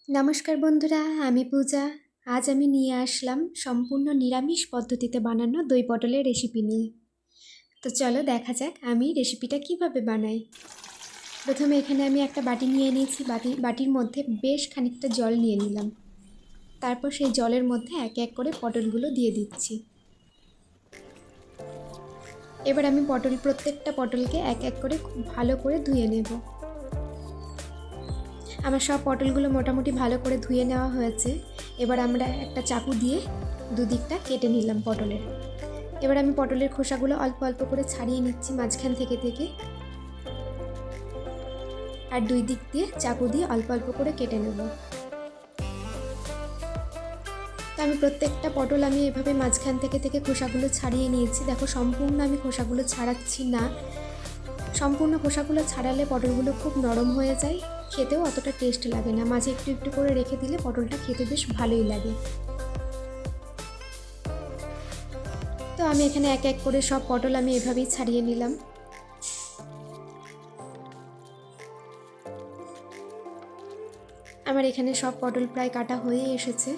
নমস্কার বন্ধুরা, আমি পূজা। আজ আমি নিয়ে আসলাম সম্পূর্ণ নিরামিষ পদ্ধতিতে বানানো দই পটলের রেসিপি নিয়ে। তো চলো দেখা যাক আমি রেসিপিটা কিভাবে বানাই। প্রথমে এখানে আমি একটা বাটি নিয়ে নিয়েছি। বাটির মধ্যে বেশ খানিকটা জল নিয়ে নিলাম। তারপর সেই জলের মধ্যে এক এক করে পটলগুলো দিয়ে দিচ্ছি। এবার আমি প্রত্যেকটা পটলকে এক এক করে খুব ভালো করে ধুয়ে নেব। আমার সব পটলগুলো মোটামুটি ভালো করে ধুয়ে নেওয়া হয়েছে। এবার আমরা একটা চাকু দিয়ে দুদিকটা কেটে নিলাম পটলের। এবার আমি পটলের খোসাগুলো অল্প অল্প করে ছাড়িয়ে নিচ্ছি মাঝখান থেকে আর দুই দিক দিয়ে চাকু দিয়ে অল্প অল্প করে কেটে নেব। তো আমি প্রত্যেকটা পটল এভাবে মাঝখান থেকে খোসাগুলো ছাড়িয়ে নিয়েছি। দেখো, সম্পূর্ণ আমি খোসাগুলো ছাড়াচ্ছি না। সম্পূর্ণ খোসাগুলো ছাড়ালে পটলগুলো খুব নরম হয়ে যায়, খেতেও অতটা টেস্ট লাগে না। মাঝে একটু একটু করে রেখে দিলে পটলটা খেতে বেশ ভালোই লাগে। তো আমি এখানে এক এক করে সব পটল এভাবেই ছাড়িয়ে নিলাম। আমার এখানে সব পটল প্রায় কাটা হয়ে এসেছে।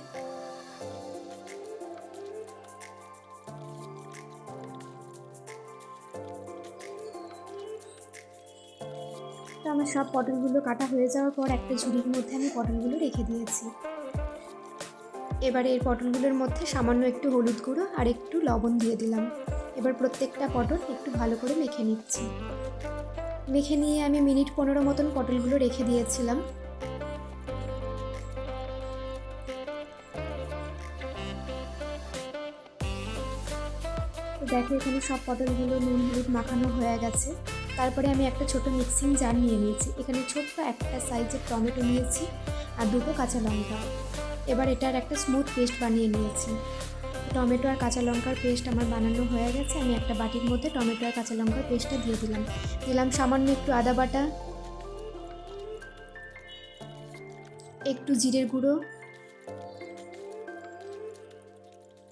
তো আমার সব পটলগুলো কাটা হয়ে যাওয়ার পর একটা ঝুড়ির মধ্যে আমি পটলগুলো রেখে দিয়েছি। এবারে এই পটলগুলোর মধ্যে সামান্য একটু হলুদ গুঁড়ো আর একটু লবণ দিয়ে দিলাম। এবার প্রত্যেকটা পটল একটু ভালো করে মেখে নিচ্ছি। মেখে নিয়ে আমি মিনিট 15 মতন পটলগুলো রেখে দিয়েছিলাম। তো দেখো, এখানে সব পটলগুলো নুন হলুদ মাখানো হয়ে গেছে। তারপরে আমি একটা ছোট মিক্সিং জার নিয়ে নিয়েছি। এখানে ছোট্ট একটা সাইজের টমেটো নিয়েছি আর দুটো কাঁচা লঙ্কা। এবার এটার একটা স্মুথ পেস্ট বানিয়ে নিয়েছি। টমেটো আর কাঁচা লঙ্কার পেস্ট আমার বানানো হয়ে গেছে। আমি একটা বাটির মধ্যে টমেটো আর কাঁচা লঙ্কার পেস্টটা দিয়ে দিলাম সামান্য একটু আদা বাটা, একটু জিরের গুঁড়ো,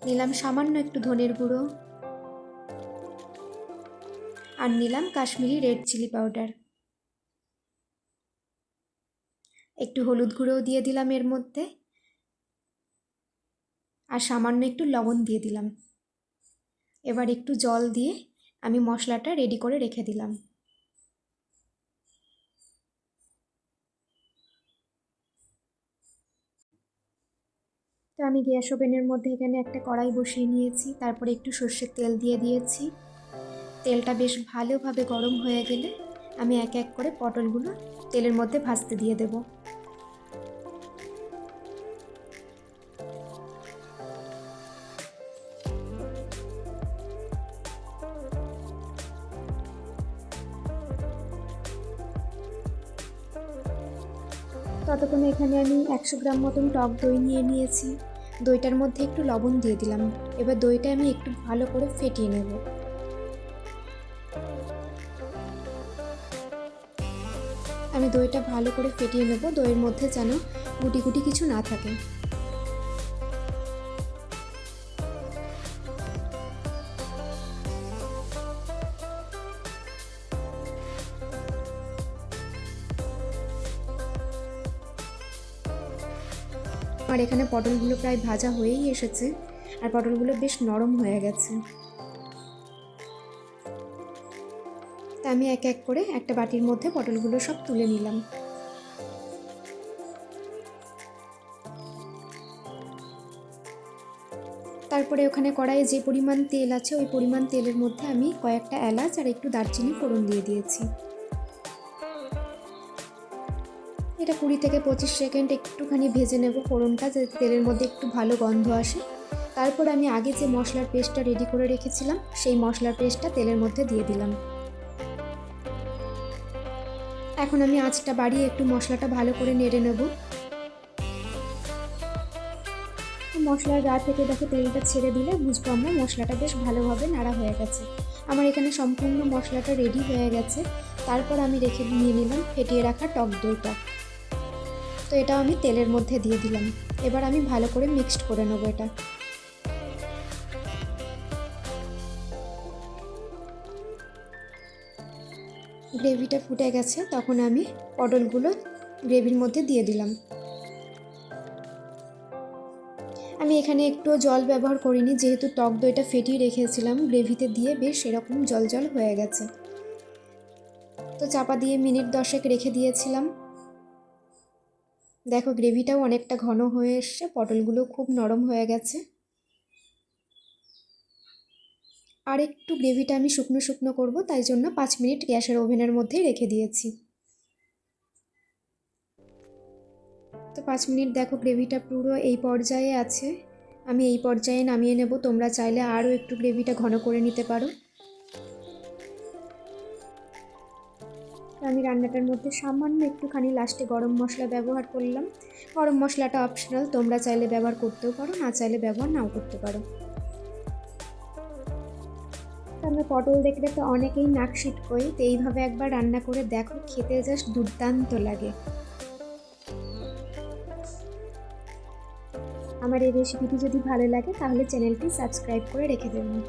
নিলাম সামান্য একটু ধনের গুঁড়ো, আর নিলাম কাশ্মীরি রেড চিলি পাউডার। একটু হলুদ গুঁড়োও দিয়ে দিলাম এর মধ্যে, আর সামান্য একটু লবণ দিয়ে দিলাম। এবার একটু জল দিয়ে আমি মশলাটা রেডি করে রেখে দিলাম। তো আমি গ্যাস ওভেনের মধ্যে এখানে একটা কড়াই বসিয়ে নিয়েছি। তারপরে একটু সর্ষের তেল দিয়ে দিয়েছি। তেলটা বেশ ভালোভাবে গরম হয়ে গেলে আমি এক এক করে পটলগুলো তেলের মধ্যে ভাজতে দিয়ে দেব। ততক্ষণে এখানে আমি 100 গ্রাম মতন টক দই নিয়ে নিয়েছি। দইটার মধ্যে একটু লবণ দিয়ে দিলাম। এবার দইটা আমি একটু ভালো করে ফেটিয়ে নেব। আমি দইটা ভালো করে ফেটিয়ে নেব, দইয়ের মধ্যে যেন গুটি গুটি কিছু না থাকে। আর এখানে পটলগুলো প্রায় ভাজা হয়েই এসেছে, আর পটলগুলো বেশ নরম হয়ে গেছে। তা আমি এক এক করে একটা বাটির মধ্যে পটলগুলো সব তুলে নিলাম। তারপরে ওখানে কড়াইয়ে যে পরিমাণ তেল আছে ওই পরিমাণ তেলের মধ্যে আমি কয়েকটা এলাচ আর একটু দারচিনি ফোড়ন দিয়ে দিয়েছি। এটা 20 থেকে 25 সেকেন্ড একটুখানি ভেজে নেব ফোড়নটা, যাতে তেলের মধ্যে একটু ভালো গন্ধ আসে। তারপর আমি আগে যে মশলার পেস্টটা রেডি করে রেখেছিলাম সেই মশলার পেস্টটা তেলের মধ্যে দিয়ে দিলাম। এখন আমি আঁচটা বাড়িয়ে একটু মশলাটা ভালো করে নেড়ে নেব। মশলার গা থেকে দেখো তেলটা ছেড়ে দিলে বুঝবো আমরা মশলাটা বেশ ভালোভাবে নাড়া হয়ে গেছে। আমার এখানে সম্পূর্ণ মশলাটা রেডি হয়ে গেছে। তারপর আমি নিয়ে নিলাম ফেটিয়ে রাখা টক দইটা। তো এটা আমি তেলের মধ্যে দিয়ে দিলাম। এবার আমি ভালো করে মিক্সড করে নেবো এটা। গ্রেভিটা ফুটে গেছে, তখন আমি পটলগুলো গ্রেভির মধ্যে দিয়ে দিলাম। আমি এখানে একটু জল ব্যবহার করিনি, যেহেতু টক দইটা ফেটিয়ে রেখেছিলাম গ্রেভিতে দিয়ে, বেশ এরকম জল জল হয়ে গেছে। তো চাপা দিয়ে মিনিট 10 রেখে দিয়েছিলাম। দেখো গ্রেভিটাও অনেকটা ঘন হয়ে এসছে, পটলগুলো খুব নরম হয়ে গেছে। আর একটু গ্রেভিটা আমি শুকনো শুকনো করবো, তাই জন্য 5 মিনিট গ্যাসের ওভেনের মধ্যেই রেখে দিয়েছি। তো 5 মিনিট দেখো গ্রেভিটা পুরো এই পর্যায়ে আছে। আমি এই পর্যায়ে নামিয়ে নেব। তোমরা চাইলে আরও একটু গ্রেভিটা ঘন করে নিতে পারো। আমি রান্নাটার মধ্যে সামান্য একটুখানি লাস্টে গরম মশলা ব্যবহার করলাম। গরম মশলাটা অপশনাল, তোমরা চাইলে ব্যবহার করতেও পারো, না চাইলে ব্যবহার নাও করতে পারো। আমরা পটল দেখলে তো অনেকেই নাক সিটকোই, তো এইভাবে একবার রান্না করে দেখো, খেতে জাস্ট দুর্দান্ত লাগে। আমার এই রেসিপিটি যদি ভালো লাগে তাহলে চ্যানেলটি সাবস্ক্রাইব করে রেখে দেবেন।